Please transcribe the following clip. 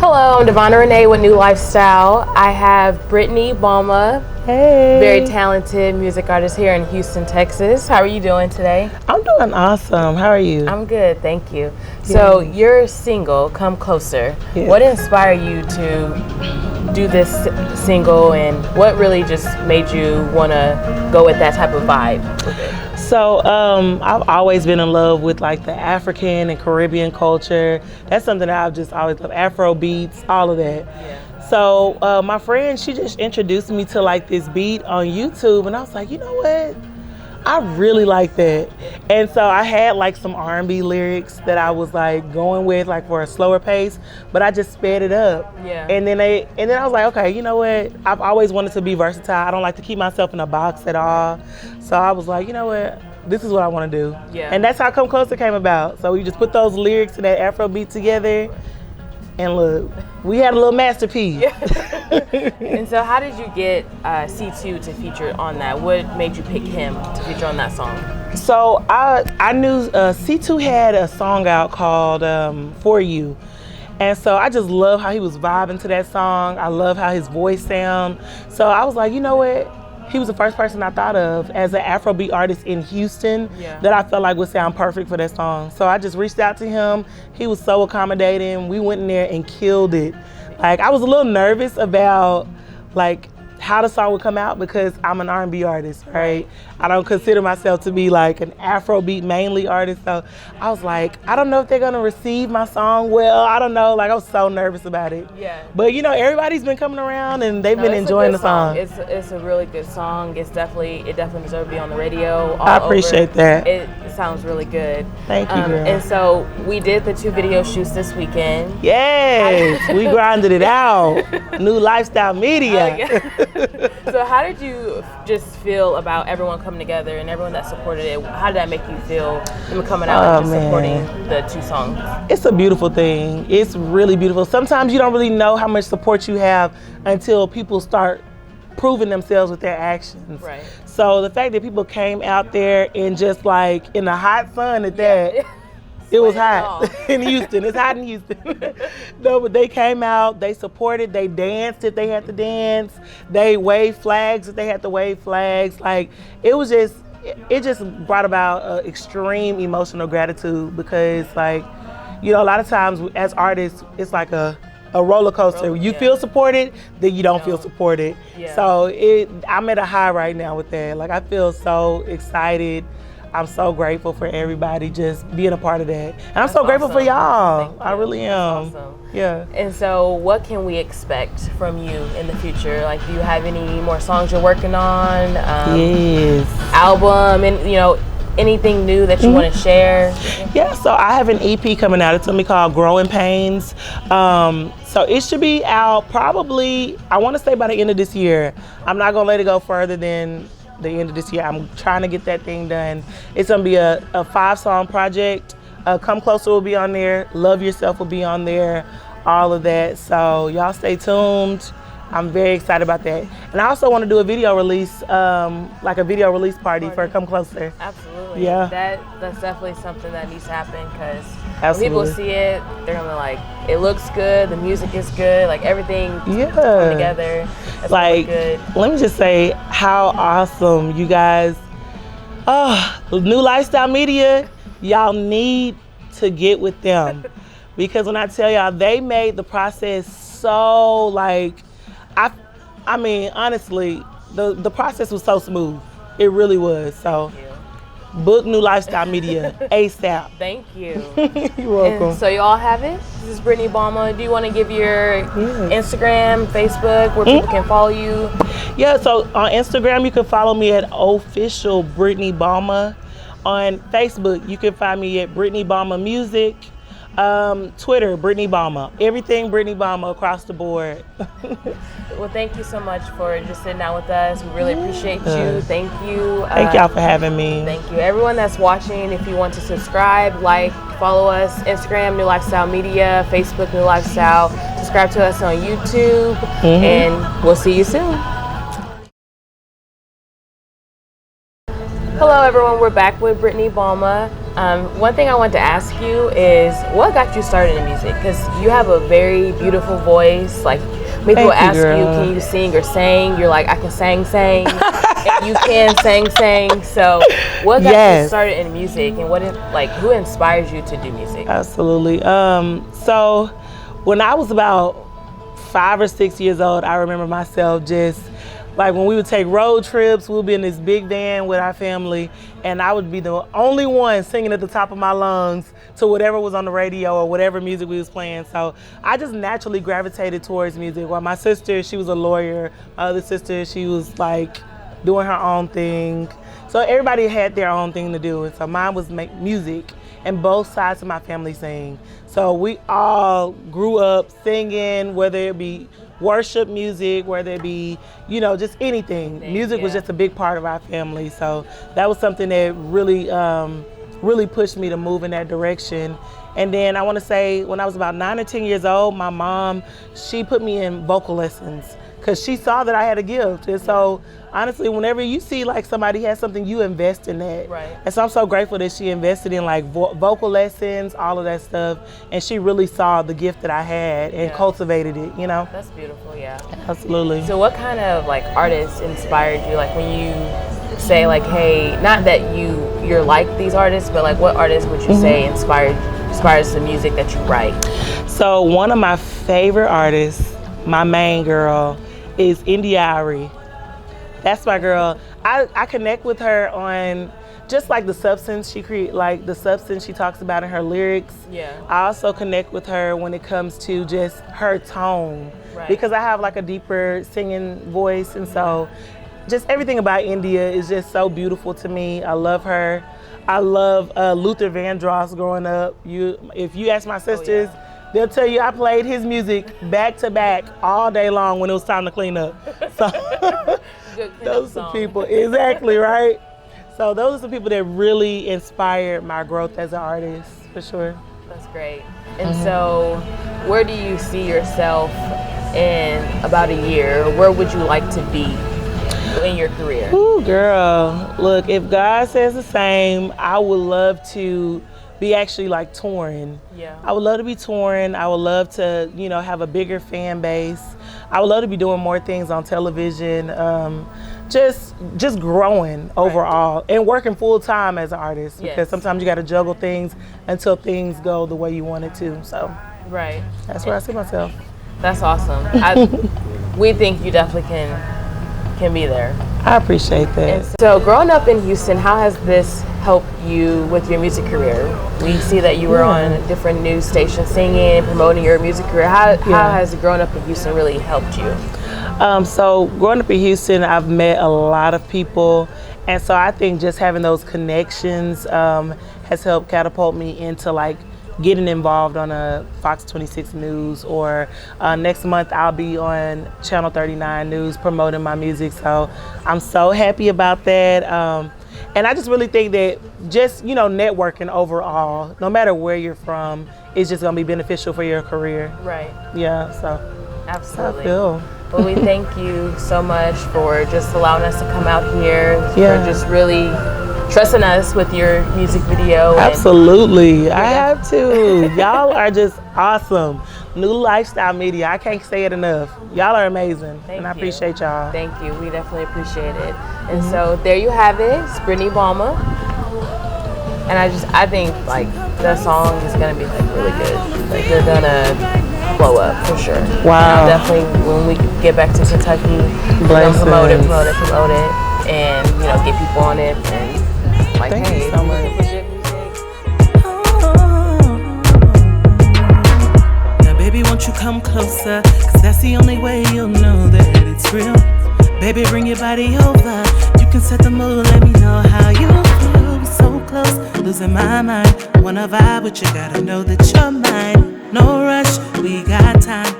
Hello, I'm Devonna Renae with New Lifestyle. I have Brittany Balma, very talented music artist here in Houston, Texas. How are you doing today? I'm doing awesome. How are you? I'm good, thank you. So your single, Come Closer, what inspired you to do this single, and what really just made you want to go with that type of vibe with it? So I've always been in love with like the African and Caribbean culture. That's something that I've just always loved. Afro beats, all of that. Yeah. So my friend, she just introduced me to like this beat on YouTube, and I was like, you know what? I really like that. And so I had like some R&B lyrics that I was like going with like for a slower pace, but I just sped it up. Yeah. And then I was like, okay, you know what? I've always wanted to be versatile. I don't like to keep myself in a box at all. So I was like, you know what? This is what I want to do. Yeah. And that's how Come Closer came about. So we just put those lyrics and that Afro beat together, and look, we had a little masterpiece. And so how did you get C2 to feature on that? What made you pick him to feature on that song? So I knew C2 had a song out called For You. And so I just love how he was vibing to that song. I love how his voice sound. So I was like, you know what? He was the first person I thought of as an Afrobeat artist in Houston that I felt like would sound perfect for that song. So I just reached out to him. He was so accommodating. We went in there and killed it. Like, I was a little nervous about like how the song would come out because I'm an R&B artist, right? I don't consider myself to be like an Afrobeat mainly artist. So I was like, I don't know if they're gonna receive my song well. I don't know, like I was so nervous about it. Yeah. But you know, everybody's been coming around and they've been enjoying the song. It's a really good song. It definitely deserves to be on the radio. I appreciate that. It sounds really good. Thank you, girl. And so we did the 2 video shoots this weekend. Yes, we grinded it out. New Lifestyle Media. So how did you just feel about everyone coming together and everyone that supported it? How did that make you feel, them coming out and just supporting the 2 songs? It's a beautiful thing. It's really beautiful. Sometimes you don't really know how much support you have until people start proving themselves with their actions. Right. So the fact that people came out there and just like in the hot sun at that, it was hot in Houston. It's hot in Houston. No, but they came out, they supported, they danced if they had to dance, they waved flags if they had to wave flags. Like, it was just, it just brought about extreme emotional gratitude because, like, you know, a lot of times as artists, it's like a roller coaster. You feel supported, then you don't feel supported. Yeah. So I'm at a high right now with that. Like, I feel so excited. I'm so grateful for everybody just being a part of that. And I'm so grateful for y'all. I really am. Awesome. Yeah. And so what can we expect from you in the future? Like, do you have any more songs you're working on? Yes. Album, and you know, anything new that you want to share? Yeah, so I have an EP coming out. It's gonna be called Growing Pains. So it should be out probably, I want to say by the end of this year. I'm not gonna let it go further than the end of this year. I'm trying to get that thing done. It's gonna be a 5-song project. Come Closer will be on there. Love Yourself will be on there. All of that. So y'all stay tuned. I'm very excited about that. And I also want to do a video release, like a video release party for Come Closer. Absolutely. Yeah. That's definitely something that needs to happen because when people see it, they're gonna be like, it looks good, the music is good, like everything come together. That's like, good. Let me just say how awesome you guys. New Lifestyle Media, y'all need to get with them because when I tell y'all, they made the process so like, I mean, honestly, the process was so smooth. It really was. So, book New Lifestyle Media ASAP. Thank you. You're welcome. And so you all have it. This is Brittany Balma. Do you want to give your Instagram, Facebook, where people can follow you? Yeah, so on Instagram, you can follow me at official Brittany Balma. On Facebook, you can find me at Brittany Balma Music. Twitter, Brittany Balma. Everything Brittany Balma across the board. Well, thank you so much for just sitting down with us. We really appreciate you. Thank you. Thank y'all for having me. Thank you. Everyone that's watching, if you want to subscribe, like, follow us, Instagram, New Lifestyle Media, Facebook, New Lifestyle. Subscribe to us on YouTube, and we'll see you soon. Hello, everyone. We're back with Brittany Balma. One thing I want to ask you is, what got you started in music? Because you have a very beautiful voice. Like, when people ask you, can you sing or sing? You're like, I can sing. And you can sing. So, what got you started in music, and who inspires you to do music? Absolutely. So, when I was about 5 or 6 years old, I remember myself just like when we would take road trips, we'll be in this big van with our family, and I would be the only one singing at the top of my lungs to whatever was on the radio or whatever music we was playing. So I just naturally gravitated towards music. While my sister, she was a lawyer. My other sister, she was like doing her own thing. So everybody had their own thing to do. And so mine was make music, and both sides of my family sing. So we all grew up singing, whether it be worship music, whether it be, just anything. Music was just a big part of our family. So that was something that really pushed me to move in that direction. And then I want to say when I was about 9 or 10 years old, my mom, she put me in vocal lessons because she saw that I had a gift. And so honestly, whenever you see like somebody has something, you invest in that. Right. And so I'm so grateful that she invested in like vocal lessons, all of that stuff. And she really saw the gift that I had and cultivated it, That's beautiful, yeah. Absolutely. So what kind of like artists inspired you? Like when you say like, hey, not that you're like these artists, but like what artists would you say inspires the music that you write? So one of my favorite artists, my main girl, is India Ari. That's my girl. I connect with her on just like the substance she the substance she talks about in her lyrics. Yeah. I also connect with her when it comes to just her tone, because I have like a deeper singing voice, and so just everything about India is just so beautiful to me. I love her. I love Luther Vandross growing up. If you ask my sisters, they'll tell you I played his music back to back all day long when it was time to clean up. So those are people, exactly, right? So those are some people that really inspired my growth as an artist, for sure. That's great. And so where do you see yourself in about a year? Where would you like to be in your career? Ooh, girl, look, if God says the same, I would love to be actually like touring. Yeah. I would love to be touring. I would love to, have a bigger fan base. I would love to be doing more things on television. Just growing overall and working full time as an artist, because sometimes you got to juggle things until things go the way you want it to. So that's where I see myself. That's awesome. We think you definitely can be there. I appreciate that. And so growing up in Houston, how has this helped you with your music career? We see that you were on different news stations singing, promoting your music career. How has growing up in Houston really helped you? So growing up in Houston, I've met a lot of people. And so I think just having those connections has helped catapult me into like getting involved on a Fox 26 News, or next month I'll be on Channel 39 News promoting my music. So I'm so happy about that. And I just really think that just, networking overall, no matter where you're from, is just gonna be beneficial for your career. Right. Yeah, so. Absolutely. I feel. Well, we thank you so much for just allowing us to come out here, for just really trusting us with your music video. Absolutely. I have to. Y'all are just awesome. New Lifestyle Media. I can't say it enough. Y'all are amazing. Thank and I you. appreciate y'all. Thank you. We definitely appreciate it. And so there you have it. It's Brittany Balma. And I think like the song is gonna be like really good. Like you're gonna blow up for sure. Wow. Definitely when we get back to Kentucky, we're gonna promote it, and get people on it, and like, thank hey, you so much. Now baby, won't you come closer, cause that's the only way you'll know that it's real. Baby, bring your body over, you can set the mood, let me know how you feel. So close, losing my mind, wanna vibe with you, gotta know that you're mine. No rush, we got time.